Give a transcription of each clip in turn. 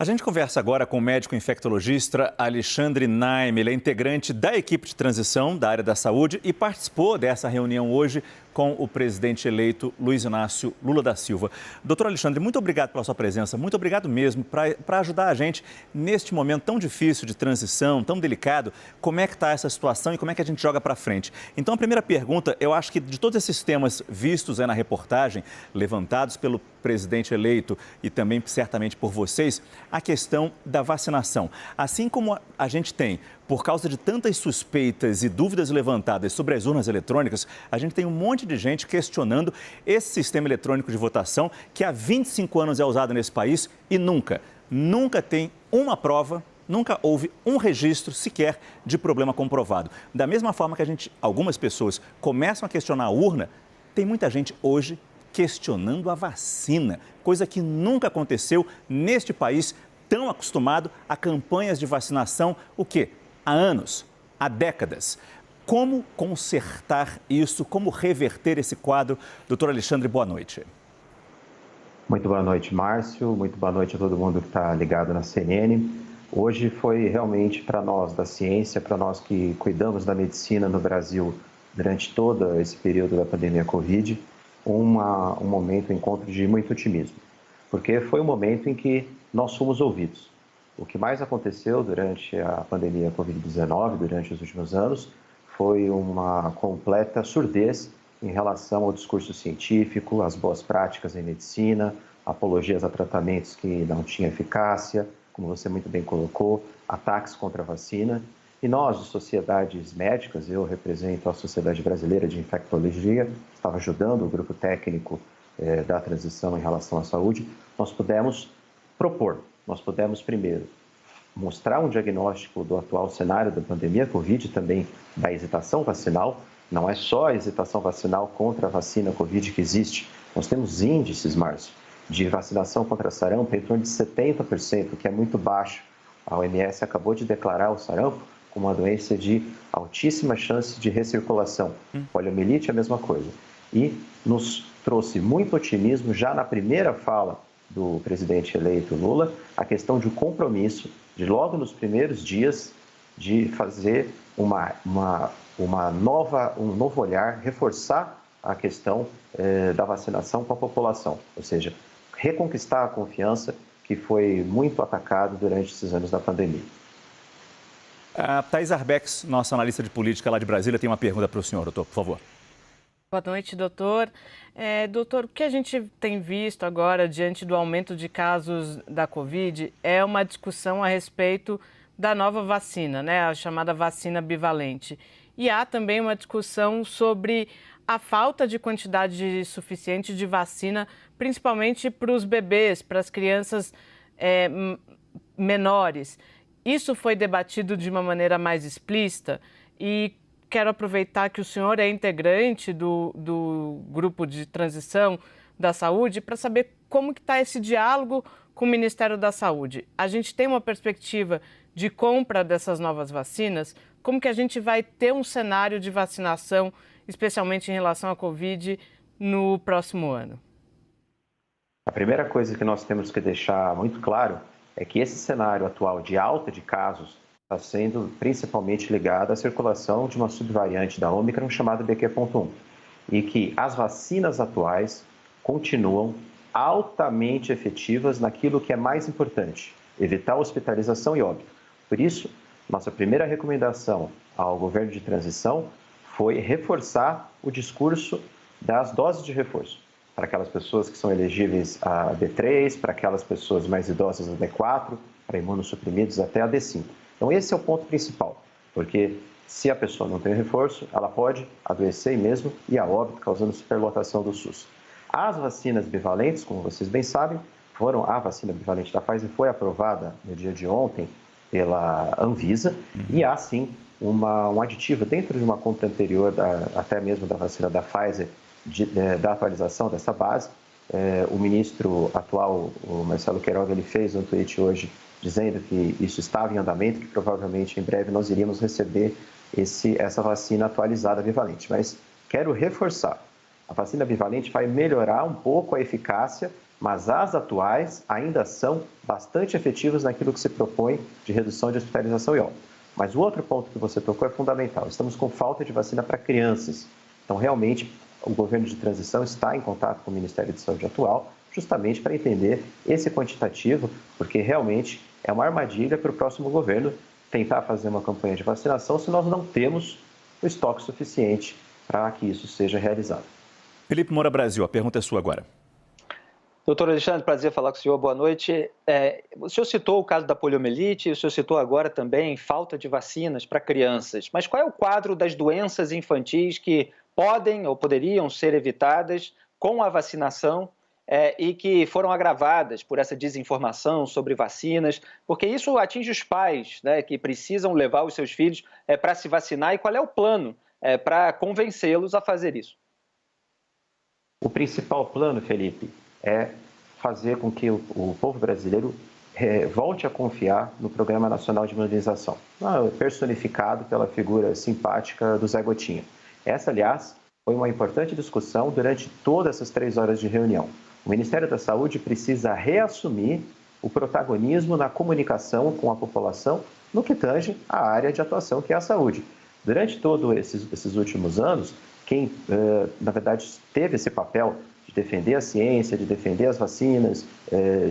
A gente conversa agora com o médico infectologista Alexandre Naime. Ele é integrante da equipe de transição da área da saúde e participou dessa reunião hoje com o presidente eleito Luiz Inácio Lula da Silva. Doutor Alexandre, muito obrigado pela sua presença, muito obrigado mesmo para ajudar a gente neste momento tão difícil de transição, tão delicado. Como é que está essa situação e como é que a gente joga para frente? Então, a primeira pergunta, eu acho que de todos esses temas vistos aí na reportagem, levantados pelo presidente eleito e também certamente por vocês, a questão da vacinação. Assim como a gente tem, por causa de tantas suspeitas e dúvidas levantadas sobre as urnas eletrônicas, a gente tem um monte de gente questionando esse sistema eletrônico de votação que há 25 anos é usado nesse país e nunca tem uma prova, nunca houve um registro sequer de problema comprovado. Da mesma forma que algumas pessoas começam a questionar a urna, tem muita gente hoje questionando a vacina, coisa que nunca aconteceu neste país tão acostumado a campanhas de vacinação, o quê? Há anos, há décadas. Como consertar isso? Como reverter esse quadro? Doutor Alexandre, boa noite. Muito boa noite, Márcio. Muito boa noite a todo mundo que está ligado na CNN. Hoje foi realmente para nós da ciência, para nós que cuidamos da medicina no Brasil durante todo esse período da pandemia Covid, um momento, um encontro de muito otimismo. Porque foi um momento em que nós fomos ouvidos. O que mais aconteceu durante a pandemia Covid-19, durante os últimos anos, foi uma completa surdez em relação ao discurso científico, às boas práticas em medicina, apologias a tratamentos que não tinham eficácia, como você muito bem colocou, ataques contra a vacina. E nós, de sociedades médicas, eu represento a Sociedade Brasileira de Infectologia, estava ajudando o grupo técnico da transição em relação à saúde, nós pudemos primeiro mostrar um diagnóstico do atual cenário da pandemia Covid, também da hesitação vacinal. Não é só a hesitação vacinal contra a vacina Covid que existe. Nós temos índices, Márcio, de vacinação contra sarampo em torno de 70%, que é muito baixo. A OMS acabou de declarar o sarampo como uma doença de altíssima chance de recirculação. Poliomielite é a mesma coisa. E nos trouxe muito otimismo já na primeira fala do presidente eleito Lula, a questão de um compromisso de logo nos primeiros dias de fazer um novo olhar, reforçar a questão da vacinação com a população, ou seja, reconquistar a confiança que foi muito atacada durante esses anos da pandemia. A Thais Arbex, nossa analista de política lá de Brasília, tem uma pergunta para o senhor, doutor, por favor. Boa noite, doutor. Doutor, o que a gente tem visto agora, diante do aumento de casos da Covid, é uma discussão a respeito da nova vacina, né? A chamada vacina bivalente. E há também uma discussão sobre a falta de quantidade suficiente de vacina, principalmente para os bebês, para as crianças menores. Isso foi debatido de uma maneira mais explícita e quero aproveitar que o senhor é integrante do grupo de transição da saúde para saber como que está esse diálogo com o Ministério da Saúde. A gente tem uma perspectiva de compra dessas novas vacinas? Como que a gente vai ter um cenário de vacinação, especialmente em relação à Covid, no próximo ano? A primeira coisa que nós temos que deixar muito claro é que esse cenário atual de alta de casos está sendo principalmente ligado à circulação de uma subvariante da Ômicron chamada BQ.1 e que as vacinas atuais continuam altamente efetivas naquilo que é mais importante, evitar hospitalização e óbito. Por isso, nossa primeira recomendação ao governo de transição foi reforçar o discurso das doses de reforço para aquelas pessoas que são elegíveis a D3, para aquelas pessoas mais idosas a D4, para imunossuprimidos até a D5. Então, esse é o ponto principal, porque se a pessoa não tem reforço, ela pode adoecer mesmo e a óbito, causando superlotação do SUS. As vacinas bivalentes, como vocês bem sabem, a vacina bivalente da Pfizer foi aprovada no dia de ontem pela Anvisa e há, sim, um aditivo dentro de uma compra anterior, até mesmo da vacina da Pfizer, da atualização dessa base. O ministro atual, o Marcelo Queiroga, ele fez um tweet hoje dizendo que isso estava em andamento, que provavelmente em breve nós iríamos receber essa vacina atualizada bivalente. Mas quero reforçar, a vacina bivalente vai melhorar um pouco a eficácia, mas as atuais ainda são bastante efetivas naquilo que se propõe de redução de hospitalização e óbito. Mas o outro ponto que você tocou é fundamental. Estamos com falta de vacina para crianças. Então, realmente, o governo de transição está em contato com o Ministério da Saúde atual, justamente para entender esse quantitativo, porque realmente é uma armadilha para o próximo governo tentar fazer uma campanha de vacinação se nós não temos o estoque suficiente para que isso seja realizado. Felipe Moura Brasil, a pergunta é sua agora. Doutor Alexandre, prazer falar com o senhor, boa noite. O senhor citou o caso da poliomielite, o senhor citou agora também falta de vacinas para crianças. Mas qual é o quadro das doenças infantis que podem ou poderiam ser evitadas com a vacinação e que foram agravadas por essa desinformação sobre vacinas? Porque isso atinge os pais, né, que precisam levar os seus filhos para se vacinar. E qual é o plano para convencê-los a fazer isso? O principal plano, Felipe, é fazer com que o povo brasileiro volte a confiar no Programa Nacional de Imunização, personificado pela figura simpática do Zé Gotinha. Essa, aliás, foi uma importante discussão durante todas essas 3 horas de reunião. O Ministério da Saúde precisa reassumir o protagonismo na comunicação com a população no que tange à área de atuação que é a saúde. Durante todos esses últimos anos, quem, na verdade, teve esse papel de defender a ciência, de defender as vacinas,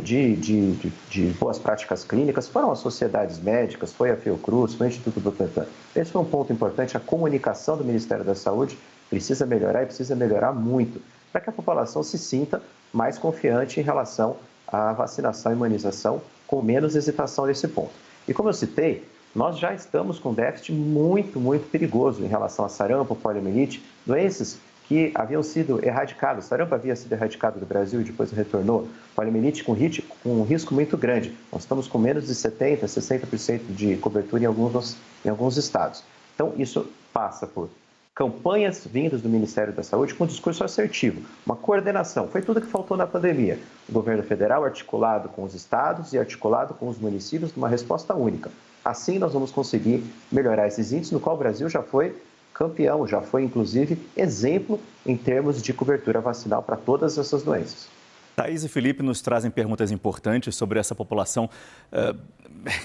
de boas práticas clínicas, foram as sociedades médicas, foi a Fiocruz, foi o Instituto Butantan. Esse foi um ponto importante, a comunicação do Ministério da Saúde precisa melhorar e precisa melhorar muito, para que a população se sinta mais confiante em relação à vacinação e imunização, com menos hesitação nesse ponto. E como eu citei, nós já estamos com um déficit muito, muito perigoso em relação a sarampo, poliomielite, doenças que haviam sido erradicadas. Sarampo havia sido erradicado do Brasil e depois retornou. Poliomielite com um risco muito grande. Nós estamos com menos de 70%, 60% de cobertura em alguns estados. Então, isso passa por campanhas vindas do Ministério da Saúde com um discurso assertivo, uma coordenação. Foi tudo que faltou na pandemia. O governo federal articulado com os estados e articulado com os municípios numa resposta única. Assim, nós vamos conseguir melhorar esses índices, no qual o Brasil já foi campeão, já foi, inclusive, exemplo em termos de cobertura vacinal para todas essas doenças. Thaís e Felipe nos trazem perguntas importantes sobre essa população,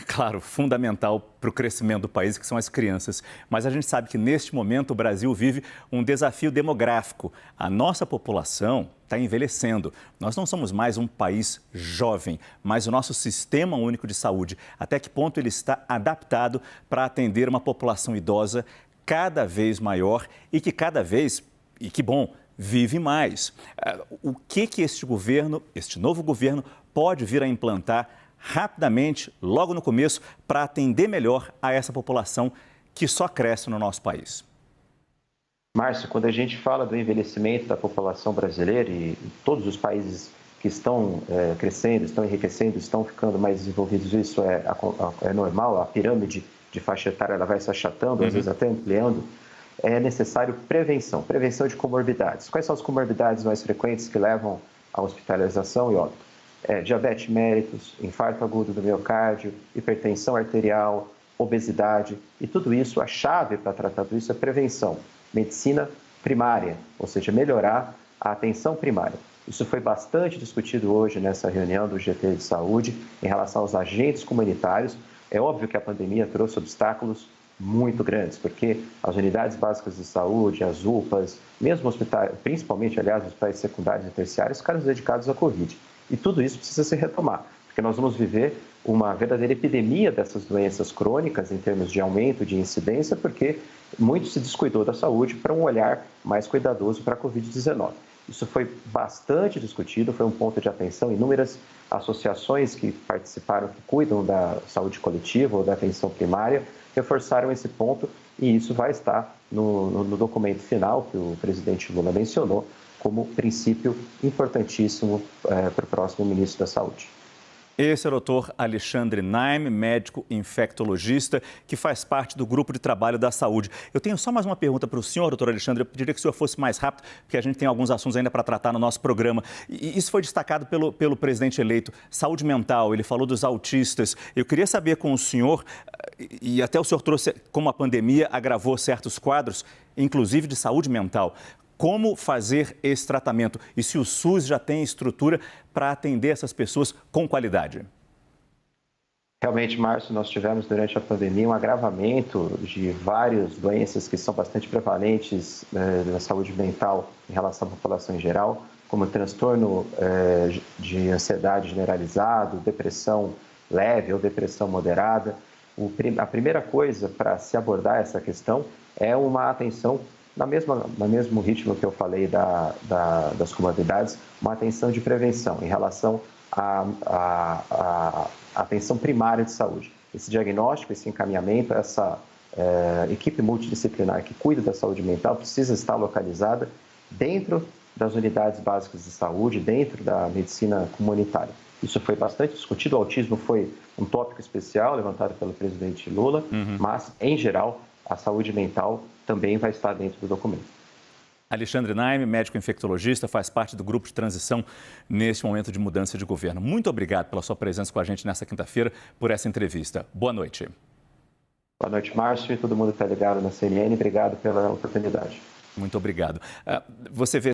claro, fundamental para o crescimento do país, que são as crianças. Mas a gente sabe que, neste momento, o Brasil vive um desafio demográfico. A nossa população está envelhecendo. Nós não somos mais um país jovem, mas o nosso Sistema Único de Saúde, até que ponto ele está adaptado para atender uma população idosa cada vez maior e que cada vez, e que bom, vive mais. O que este novo governo, pode vir a implantar rapidamente, logo no começo, para atender melhor a essa população que só cresce no nosso país? Márcio, quando a gente fala do envelhecimento da população brasileira e todos os países que estão crescendo, estão enriquecendo, estão ficando mais desenvolvidos, isso é normal, a pirâmide de faixa etária ela vai se achatando, às vezes até ampliando. É necessário prevenção de comorbidades. Quais são as comorbidades mais frequentes que levam à hospitalização e óbito? Diabetes mellitus, infarto agudo do miocárdio, hipertensão arterial, obesidade. E tudo isso, a chave para tratar tudo isso é prevenção. Medicina primária, ou seja, melhorar a atenção primária. Isso foi bastante discutido hoje nessa reunião do GT de Saúde em relação aos agentes comunitários. É óbvio que a pandemia trouxe obstáculos muito grandes, porque as unidades básicas de saúde, as UPAs, mesmo hospitais, principalmente, aliás, os hospitais secundários e terciários, ficaram dedicados à Covid. E tudo isso precisa se retomar, porque nós vamos viver uma verdadeira epidemia dessas doenças crônicas em termos de aumento de incidência, porque muito se descuidou da saúde para um olhar mais cuidadoso para a Covid-19. Isso foi bastante discutido, foi um ponto de atenção. Inúmeras associações que participaram, que cuidam da saúde coletiva ou da atenção primária, reforçaram esse ponto e isso vai estar no documento final que o presidente Lula mencionou como princípio importantíssimo para o próximo ministro da Saúde. Esse é o doutor Alexandre Naime, médico infectologista, que faz parte do grupo de trabalho da saúde. Eu tenho só mais uma pergunta para o senhor, doutor Alexandre. Eu pediria que o senhor fosse mais rápido, porque a gente tem alguns assuntos ainda para tratar no nosso programa. E isso foi destacado pelo presidente eleito. Saúde mental, ele falou dos autistas. Eu queria saber com o senhor, e até o senhor trouxe como a pandemia agravou certos quadros, inclusive de saúde mental. Como fazer esse tratamento e se o SUS já tem estrutura para atender essas pessoas com qualidade? Realmente, Márcio, nós tivemos durante a pandemia um agravamento de várias doenças que são bastante prevalentes na saúde mental em relação à população em geral, como transtorno de ansiedade generalizado, depressão leve ou depressão moderada. A primeira coisa para se abordar essa questão é uma atenção, no mesmo ritmo que eu falei das comorbidades, uma atenção de prevenção em relação à atenção primária de saúde. Esse diagnóstico, esse encaminhamento, essa equipe multidisciplinar que cuida da saúde mental precisa estar localizada dentro das unidades básicas de saúde, dentro da medicina comunitária. Isso foi bastante discutido, o autismo foi um tópico especial levantado pelo presidente Lula, mas, em geral, a saúde mental também vai estar dentro do documento. Alexandre Naime, médico infectologista, faz parte do grupo de transição nesse momento de mudança de governo. Muito obrigado pela sua presença com a gente nesta quinta-feira, por essa entrevista. Boa noite. Boa noite, Márcio, e todo mundo que está ligado na CNN. Obrigado pela oportunidade. Muito obrigado. Você vê